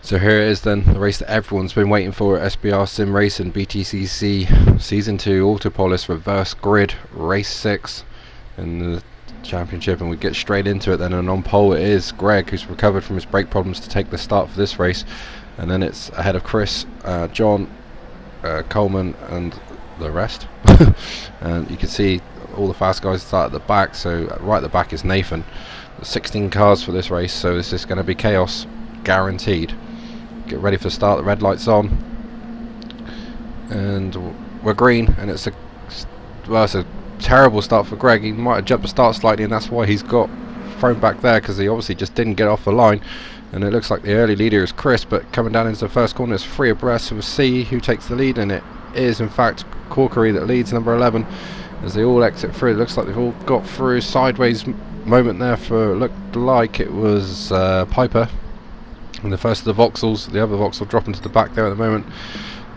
So here it is then, the race that everyone's been waiting for at SBR Sim Racing BTCC Season 2 Autopolis Reverse Grid Race 6 in the championship, and we get straight into it then. And on pole it is Greg, who's recovered from his brake problems to take the start for this race, and then it's ahead of Chris, John, Coleman and the rest. And you can see all the fast guys start at the back, so right at the back is Nathan. There's 16 cars for this race, so this is going to be chaos guaranteed. Get ready for the start, the red light's on, and we're green, and it's a terrible start for Greg. He might have jumped the start slightly, and that's why he's got thrown back there, because he obviously just didn't get off the line. And it looks like the early leader is Chris, but coming down into the first corner it's three abreast, so we'll see who takes the lead, and it is in fact Corkery that leads, number 11, as they all exit through. It looks like they've all got through. Sideways moment there for, looked like it was Piper, and the first of the Vauxhalls. The other Vauxhall dropping to the back there at the moment,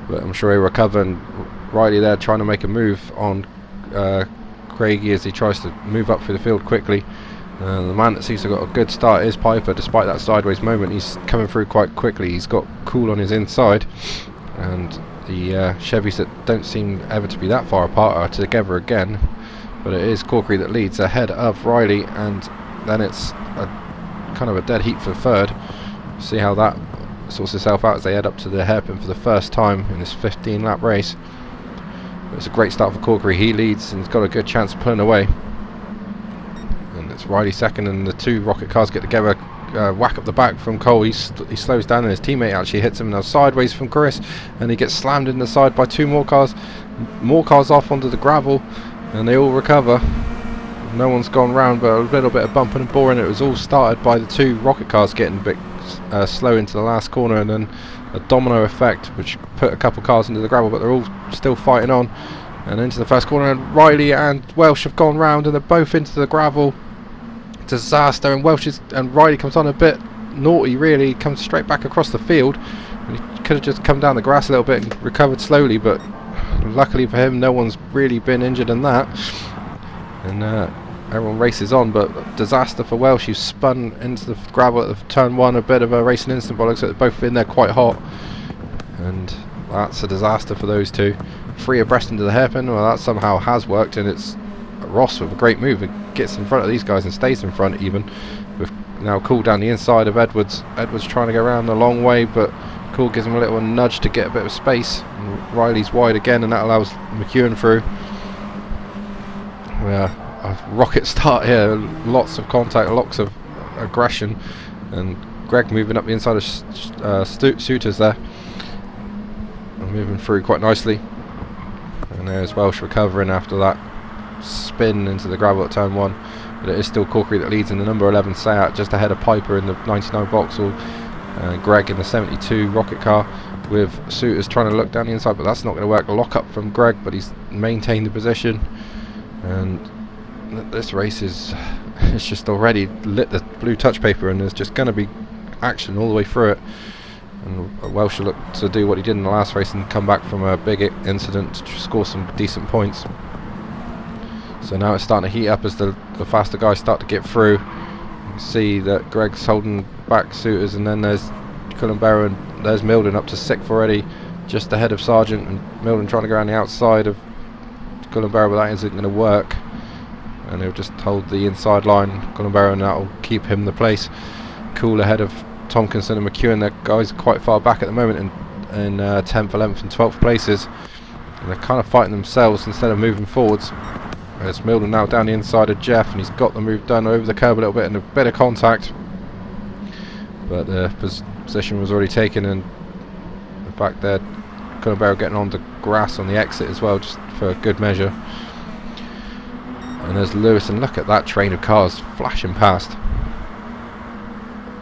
but I'm sure he'll recover. And Riley there trying to make a move on Craigie as he tries to move up through the field quickly. The man that seems to have got a good start is Piper. Despite that sideways moment, he's coming through quite quickly. He's got cool on his inside, and the Chevys that don't seem ever to be that far apart are together again. But it is Corkery that leads ahead of Riley, and then it's a kind of a dead heat for third. See how that sorts itself out as they head up to the hairpin for the first time in this 15 lap race. But it's a great start for Corkery. He leads and he's got a good chance of pulling away, and it's Riley second, and the two rocket cars get together. Whack up the back from Cole. He slows down, and his teammate actually hits him now sideways from Chris, and he gets slammed in the side by two more cars off onto the gravel, and they all recover. No one's gone round, but a little bit of bumping and boring. It was all started by the two rocket cars getting a bit slow into the last corner, and then a domino effect which put a couple cars into the gravel, but they're all still fighting on and into the first corner, and Riley and Welsh have gone round and they're both into the gravel. Disaster, and and Riley comes on a bit naughty really, comes straight back across the field, and he could have just come down the grass a little bit and recovered slowly, but luckily for him no one's really been injured in that, and everyone races on. But disaster for Welsh, who spun into the gravel at the turn one. A bit of a racing incident, but looks like they've both been there quite hot, and that's a disaster for those two. Three abreast into the hairpin. Well, that somehow has worked, and it's Ross with a great move. It gets in front of these guys and stays in front, even with now Cool down the inside of Edwards. Edwards trying to go around the long way, but Cool gives him a little nudge to get a bit of space, and Riley's wide again, and that allows McEwen through. A rocket start here, lots of contact, lots of aggression, and Greg moving up the inside of Suitors there, and moving through quite nicely. And there's Welsh recovering after that spin into the gravel at turn one, but it is still Corkery that leads in the number 11 Seat, just ahead of Piper in the 99 Vauxhall, Greg in the 72 rocket car, with Suitors trying to look down the inside, but that's not going to work. A lock up from Greg, but he's maintained the position, and this race is it's just already lit the blue touch paper, and there's just going to be action all the way through it. And Welsh will look to do what he did in the last race and come back from a big incident to score some decent points. So now it's starting to heat up as the faster guys start to get through. You can see that Greg's holding back Suitors, and then there's Cullenbarrow, and there's Milden up to 6th already, just ahead of Sargent, and Milden trying to go around the outside of Cullenbarrow, but that isn't going to work, and he'll just hold the inside line, Cullenbarrow, and that'll keep him the place. Cool ahead of Tompkinson and McEwen. Their guys are quite far back at the moment in 10th, 11th and 12th places, and they're kind of fighting themselves instead of moving forwards. There's Milden now down the inside of Jeff, and he's got the move done over the curb a little bit and a bit of contact, but the position was already taken, and the back there Cullenbarrow getting on the grass on the exit as well, just for good measure. And there's Lewis, and look at that train of cars flashing past.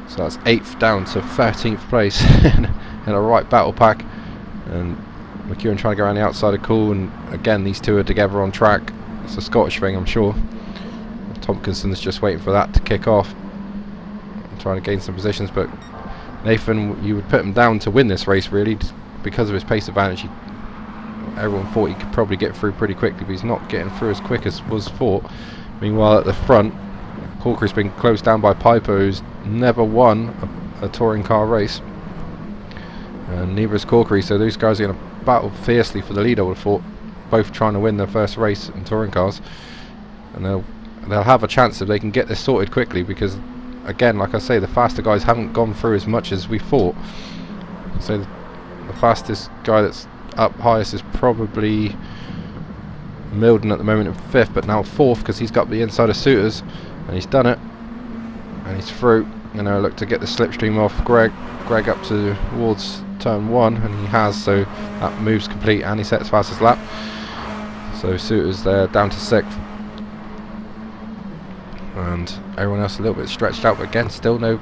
So that's 8th down to 13th place in a right battle pack, and McEwen trying to go around the outside of Cool, and again these two are together on track. It's a Scottish thing, I'm sure. Tompkinson's just waiting for that to kick off, trying to gain some positions, but Nathan, you would put him down to win this race really, because of his pace advantage. Everyone thought he could probably get through pretty quickly, but he's not getting through as quick as was thought. Meanwhile at the front, Corkery's been closed down by Piper, who's never won a touring car race. and neither is Corkery, so those guys are going to battle fiercely for the lead, I would have thought, both trying to win their first race in touring cars, and they'll have a chance if they can get this sorted quickly, because again, like I say, the faster guys haven't gone through as much as we thought. So the fastest guy that's up highest is probably Milden at the moment in 5th, but now 4th because he's got the inside of Suiters, and he's done it, and he's through. And now look to get the slipstream off Greg up towards turn 1, and he has, so that move's complete, and he sets fastest lap. So Suiters there down to 6th, and everyone else a little bit stretched out, but again still no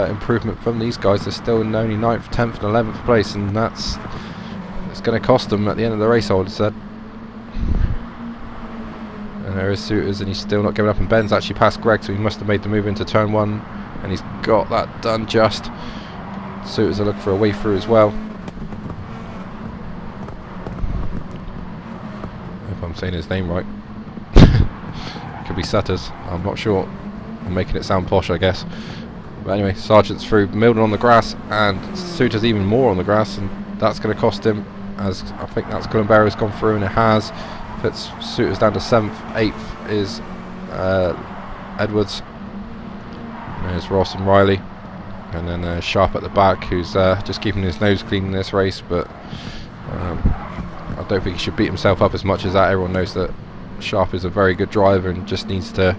improvement from these guys. They're still in only 9th, 10th and 11th place, and it's going to cost them at the end of the race, I would have said. And there is Suiters, and he's still not giving up, and Ben's actually passed Greg, so he must have made the move into turn 1, and he's got that done just. Suiters are looking for a way through as well. I hope I'm saying his name right. Could be Sutters, I'm not sure. I'm making it sound posh, I guess. But anyway, Sargent's through, Milden on the grass, and Suiters even more on the grass, and that's going to cost him, as I think that's Colombero's gone through, and it has. Puts Suiters down to 7th, 8th is Edwards. There's Ross and Riley, and then Sharp at the back, who's just keeping his nose clean in this race, but I don't think he should beat himself up as much as that. Everyone knows that Sharp is a very good driver and just needs to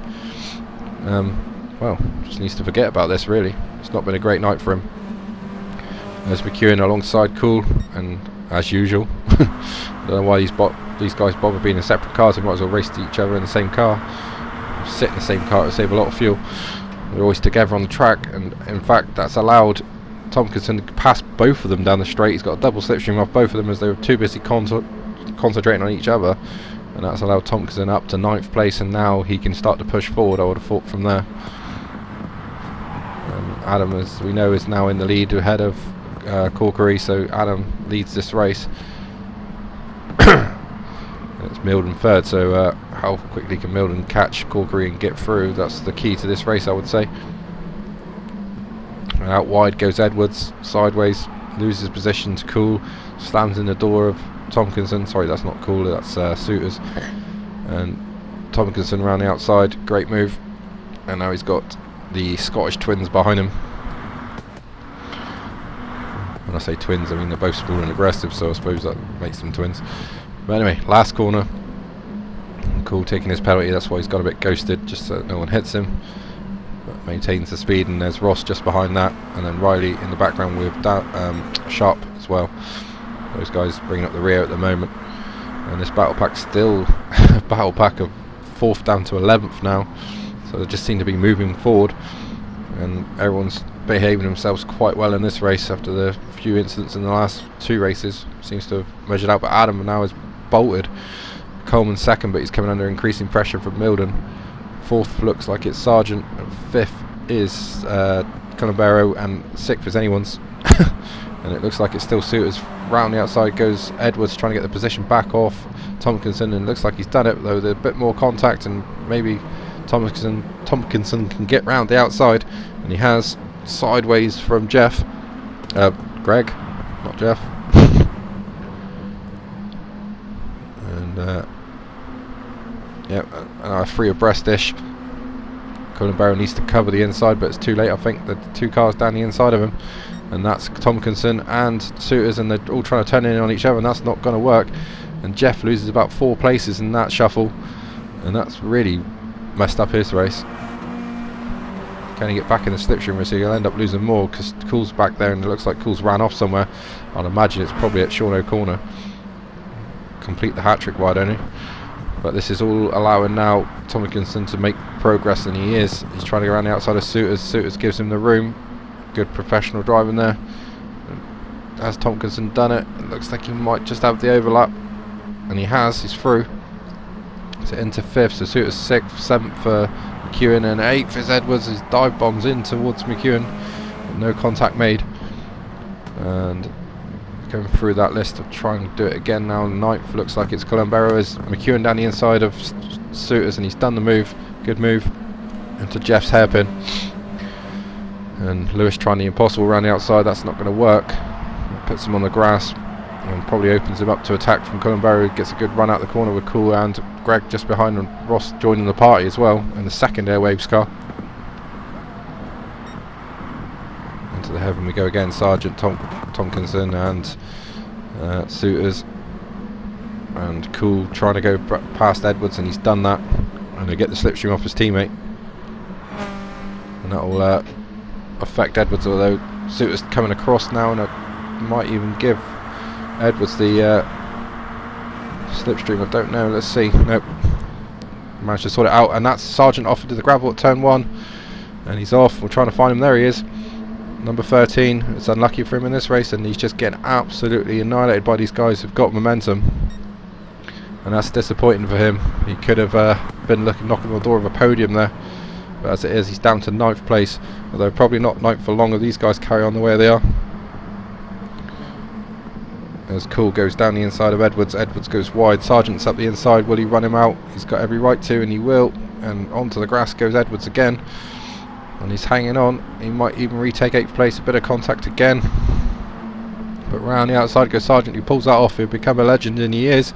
just needs to forget about this, really. It's not been a great night for him. There's McEwen alongside Cool, and as usual, I don't know why these guys bother being in separate cars. They might as well race to each other in the same car, sit in the same car to save a lot of fuel. They're always together on the track, and in fact that's allowed Tompkinson to pass both of them down the straight. He's got a double slipstream off both of them as they were too busy concentrating on each other, and that's allowed Tompkinson up to 9th place, and now he can start to push forward, I would have thought, from there. Adam, as we know, is now in the lead ahead of Corkery, so Adam leads this race. It's Milden 3rd, so how quickly can Milden catch Corkery and get through? That's the key to this race, I would say. And out wide goes Edwards, sideways, loses position to Cool, slams in the door of Tompkinson. Sorry, that's not Cool, that's Suiters. And Tompkinson around the outside, great move. And now he's got the Scottish twins behind him. When I say twins, I mean they're both small and aggressive, so I suppose that makes them twins. But anyway, last corner, Cool taking his penalty, that's why he's got a bit ghosted, just so no one hits him. But maintains the speed, and there's Ross just behind that, and then Riley in the background with Sharp as well. Those guys bringing up the rear at the moment. And this battle pack's still a battle pack of 4th down to 11th now, so they just seem to be moving forward, and everyone's behaving themselves quite well in this race after the few incidents in the last 2 races. Seems to have measured out, but Adam now is bolted. Coleman 2nd, but he's coming under increasing pressure from Milden. 4th looks like it's Sargent, and 5th is Colombero, and 6th is anyone's. And it looks like it's still Suiters. Round the outside goes Edwards, trying to get the position back off Tompkinson, and it looks like he's done it, though there's a bit more contact, and maybe Tompkinson can get round the outside, and he has. Sideways from Greg, not Jeff. And a free abreast-ish. Colombeiro needs to cover the inside, but it's too late. I think the 2 cars down the inside of him, and that's Tompkinson and Suiters, and they're all trying to turn in on each other, and that's not going to work. And Jeff loses about 4 places in that shuffle, and that's really messed up his race. Can he get back in the slipstream, so he'll end up losing more, because Cool's back there, and it looks like Cool's ran off somewhere. I'd imagine it's probably at Shawno Corner. Complete the hat-trick, why don't he? But this is all allowing now Tompkinson to make progress, and he is. He's trying to go around the outside of Suiters. Suiters gives him the room. Good professional driving there. Has Tompkinson done it? It looks like he might just have the overlap, and he has. He's through. So into 5th, so Suiters 6th, 7th for McEwen, and 8th is Edwards. His dive bombs in towards McEwen, no contact made, and going through that list of trying to do it again now. 9th looks like it's Colombero, is McEwen down the inside of Suiters, and he's done the move. Good move into Jeff's hairpin. And Lewis trying the impossible around the outside. That's not going to work. Puts him on the grass and probably opens him up to attack from Cullenberry. Gets a good run out the corner with Cool and Greg just behind, and Ross joining the party as well in the second Airwaves car. Into the heaven we go again. Sergeant Tomkinson and Suitors and Cool trying to go past Edwards, and he's done that, and they get the slipstream off his teammate, and that will affect Edwards, although Suitors coming across now, and might even give Edwards the slipstream. I don't know, let's see. Nope, managed to sort it out, and that's Sargent off into the gravel at turn 1, and he's off. We're trying to find him. There he is, number 13. It's unlucky for him in this race, and he's just getting absolutely annihilated by these guys who've got momentum, and that's disappointing for him. He could have been knocking on the door of a podium there, but as it is, he's down to 9th place, although probably not 9th for long if these guys carry on the way they are. As Cool goes down the inside of Edwards, Edwards goes wide, Sargent's up the inside. Will he run him out? He's got every right to, and he will, and onto the grass goes Edwards again, and he's hanging on. He might even retake 8th place. A bit of contact again, but round the outside goes Sargent, who pulls that off. He'll become a legend, and he is.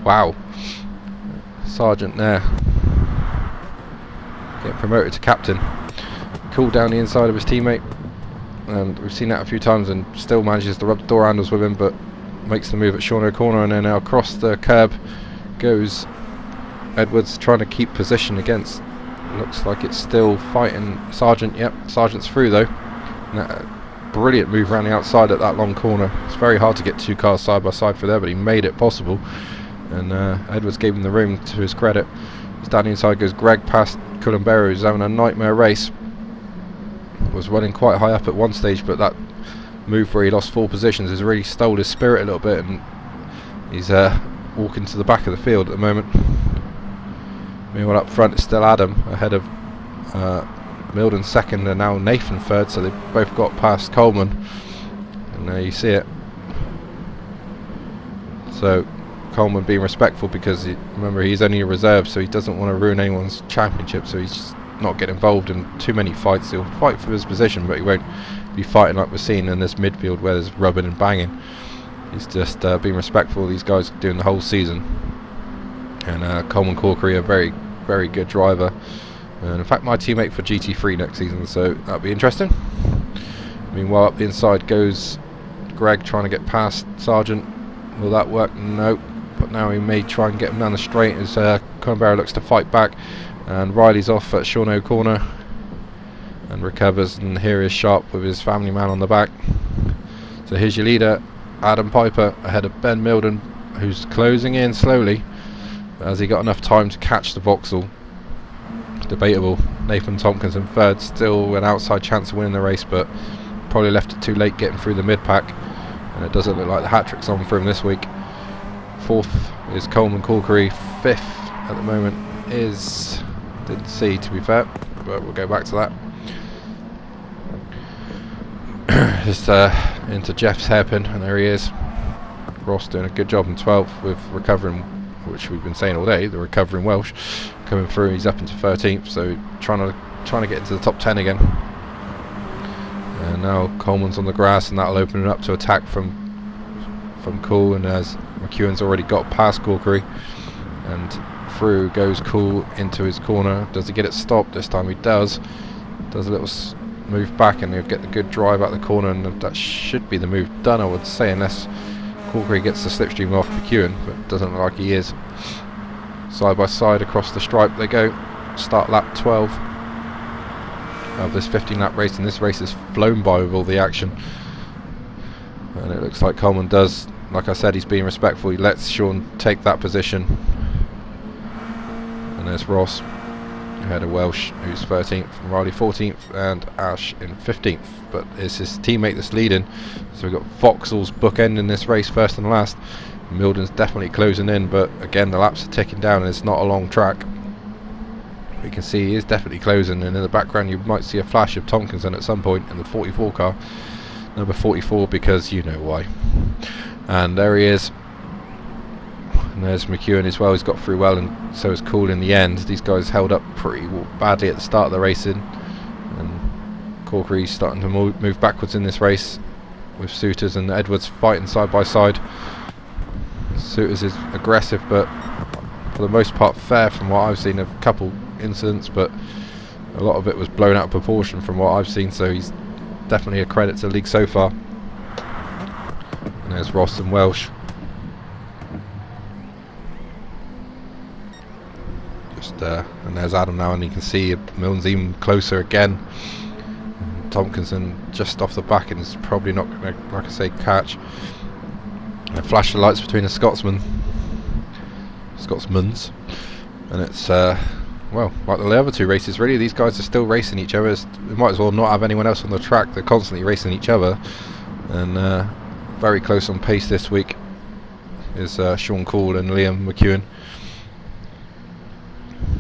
Wow, Sargent there getting promoted to captain. Cool down the inside of his teammate, and we've seen that a few times, and still manages to rub the door handles with him, but makes the move at Shawno corner, and then now across the curb goes Edwards, trying to keep position against, looks like it's still fighting Sargent. Yep, Sargent's through though. And that brilliant move around the outside at that long corner. It's very hard to get 2 cars side by side for there, but he made it possible, and Edwards gave him the room, to his credit. Down the inside goes Greg past Cullenberry, who's having a nightmare race. Was running quite high up at one stage, but that move where he lost 4 positions has really stole his spirit a little bit, and he's walking to the back of the field at the moment. Meanwhile up front it's still Adam ahead of Milden second, and now Nathan third, so they've both got past Coleman, and there you see it. So Coleman being respectful, because remember, he's only a reserve, so he doesn't want to ruin anyone's championship, so he's just not get involved in too many fights. He'll fight for his position, but he won't be fighting like we're seeing in this midfield where there's rubbing and banging. He's just being respectful of these guys doing the whole season. And Coleman Corkery, a very, very good driver, and in fact my teammate for GT3 next season, so that'll be interesting. Meanwhile up the inside goes Greg, trying to get past Sargent. Will that work? No, but now he may try and get him down the straight as Cullenberry looks to fight back, and Riley's off at Shawno corner and recovers, and here is Sharp with his family man on the back. So here's your leader, Adam Piper, ahead of Ben Milden, who's closing in slowly. Has he got enough time to catch the Vauxhall? Debatable. Nathan Tompkinson third, still an outside chance of winning the race, but probably left it too late getting through the mid-pack, and it doesn't look like the hat-trick's on for him this week. 4th is Coleman Corkery. 5th at the moment is, didn't see to be fair, but we'll go back to that. Just into Jeff's hairpin, and there he is. Ross doing a good job in 12th with recovering, which we've been saying all day, the recovering Welsh coming through. He's up into 13th, so trying to get into the top 10 again. And now Coleman's on the grass, and that'll open it up to attack from Cool, and as McEwen's already got past Corkery, and through goes Cool into his corner. Does he get it stopped? This time he does. Does a little move back, and he'll get the good drive out the corner, and that should be the move done, I would say, unless Corkery gets the slipstream off McEwen, but it doesn't look like he is. Side by side across the stripe they go. Start lap 12 of this 15 lap race, and this race has flown by with all the action, and it looks like Coleman does, like I said, he's being respectful. He lets Sean take that position, and there's Ross ahead of Welsh, who's 13th, and Riley 14th, and Ash in 15th, but it's his teammate that's leading. So we've got Vauxhall's bookending this race first and last. Milden's definitely closing in, but again the laps are ticking down, and it's not a long track. You can see he is definitely closing, and in the background you might see a flash of Tompkinson at some point in the 44 car, number 44, because you know why. And there he is, and there's McEwen as well. He's got through well, and so is Cool in the end. These guys held up pretty badly at the start of the racing, and Corkery's starting to move backwards in this race, with Souters and Edwards fighting side by side. Souters is aggressive, but for the most part fair from what I've seen. A couple incidents, but a lot of it was blown out of proportion from what I've seen, so he's definitely a credit to the league so far. And there's Ross and Welsh. And there's Adam now, and you can see Milne's even closer again. And Tompkinson just off the back, and is probably not going to, like I say, catch. And flash the lights between the Scotsmans, and it's well, like the other two races really, these guys are still racing each other. We might as well not have anyone else on the track. They're constantly racing each other, and very close on pace this week is Sean Call and Liam McEwen.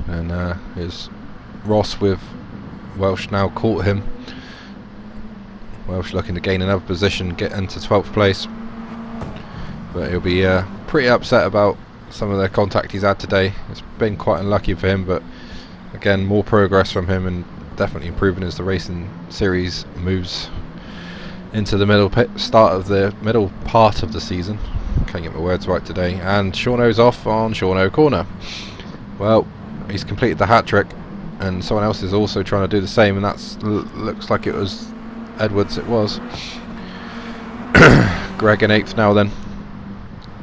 And is Ross with Welsh now caught him. Welsh looking to gain another position, get into 12th place, but he'll be pretty upset about some of the contact he's had today. It's been quite unlucky for him, but again, more progress from him, and definitely improving as the racing series moves into the start of the middle part of the season. Can't get my words right today. And Shauno's off on Shauno corner. Well, he's completed the hat trick, and someone else is also trying to do the same, and that's looks like it was Edwards. It was Greg in 8th now then,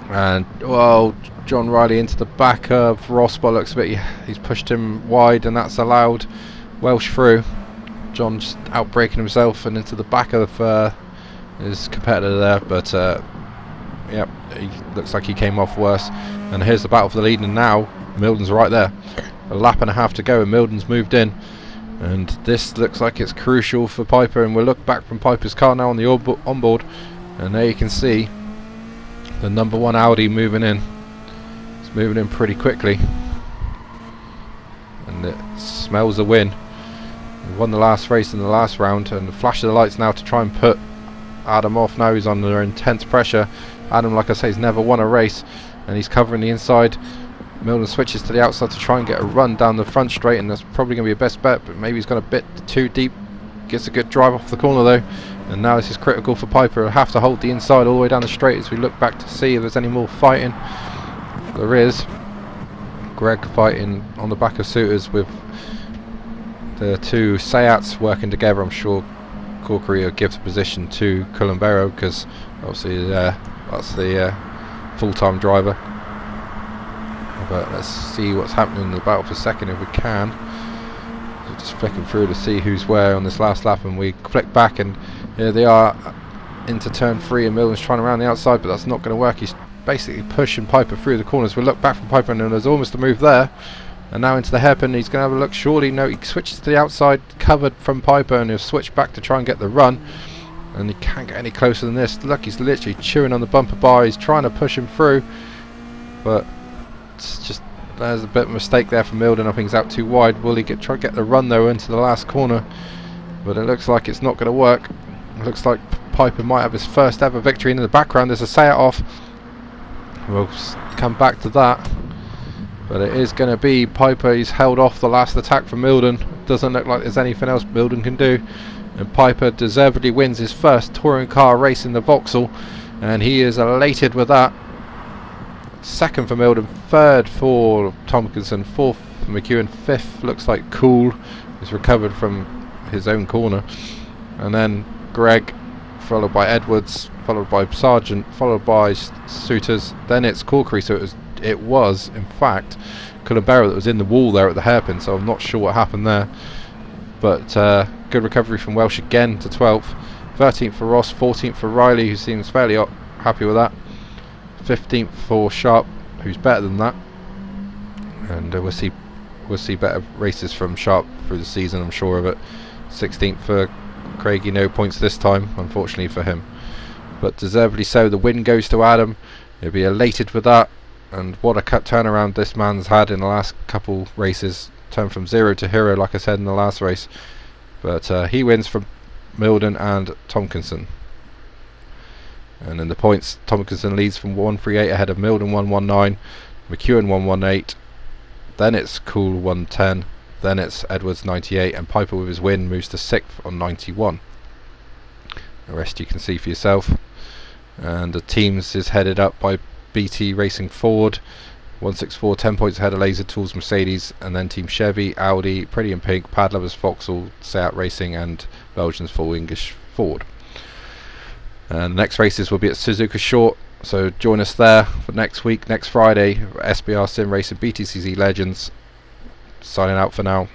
and well, John Riley into the back of Ross, but looks a bit, he's pushed him wide, and that's allowed Welsh through. John just outbraking himself and into the back of his competitor there, but yep, he looks like he came off worse. And here's the battle for the lead, and now Milden's right there. A lap and a half to go, and Milden's moved in, and this looks like it's crucial for Piper. And we'll look back from Piper's car now on the onboard, and there you can see the number 1 Audi moving in. It's moving in pretty quickly, and it smells a win. He won the last race in the last round, and the flash of the lights now to try and put Adam off. Now he's under intense pressure. Adam, like I say, has never won a race, and he's covering the inside. Milden switches to the outside to try and get a run down the front straight, and that's probably going to be a best bet, but maybe he's gone a bit too deep. Gets a good drive off the corner though, and now this is critical for Piper. He'll have to hold the inside all the way down the straight as we look back to see if there's any more fighting. There is. Greg fighting on the back of Souters with the two Seats working together. I'm sure Corkery will give the position to Columbero, because obviously that's the full-time driver. But let's see what's happening in the battle for second if we can. So just flicking through to see who's where on this last lap, and we flick back, and here they are into turn 3, and Milden's trying around the outside, but that's not going to work. He's basically pushing Piper through the corners. We look back from Piper, and there's almost a move there, and now into the hairpin. He's going to have a look. Surely no, he switches to the outside, covered from Piper, and he'll switch back to try and get the run, and he can't get any closer than this. Look, he's literally chewing on the bumper bar. He's trying to push him through, but it's just, there's a bit of a mistake there from Milden. I think he's out too wide. Will he try to get the run though into the last corner? But it looks like it's not going to work. It looks like Piper might have his first ever victory. In the background there's a Seat off. We'll come back to that, but it is going to be Piper. He's held off the last attack from Milden. Doesn't look like there's anything else Milden can do, and Piper deservedly wins his first touring car race in the Vauxhall, and he is elated with that. Second for Milden, third for Tompkinson, fourth for McEwen, fifth looks like Cool, who's recovered from his own corner, and then Greg, followed by Edwards, followed by Sargent, followed by Souters, then it's Corkery. So it was in fact Columbero that was in the wall there at the hairpin, so I'm not sure what happened there, but good recovery from Welsh again to 12th, 13th for Ross, 14th for Riley, who seems fairly happy with that, 15th for Sharp, who's better than that, and we'll see better races from Sharp through the season, I'm sure of it. 16th for Craigie, no points this time, unfortunately for him, but deservedly so. The win goes to Adam. He'll be elated with that, and what a turnaround this man's had in the last couple races. Turned from 0 to hero, like I said in the last race, but he wins from Milden and Tompkinson. And in the points, Tompkinson leads from 138 ahead of Milden 119, McEwen 118, then it's Cool 110, Then it's Edwards 98, and Piper with his win moves to 6th on 91. The rest you can see for yourself. And the teams is headed up by BT Racing Ford, 164, 10 points ahead of Laser Tools Mercedes, and then Team Chevy, Audi, Pretty in Pink, Pad Lovers Vauxhall, Seat Racing, and Belgians Full English Ford. And the next races will be at Suzuka Short, so join us there for next week, next Friday, SBR Sim Racing BTCC Legends. Signing out for now.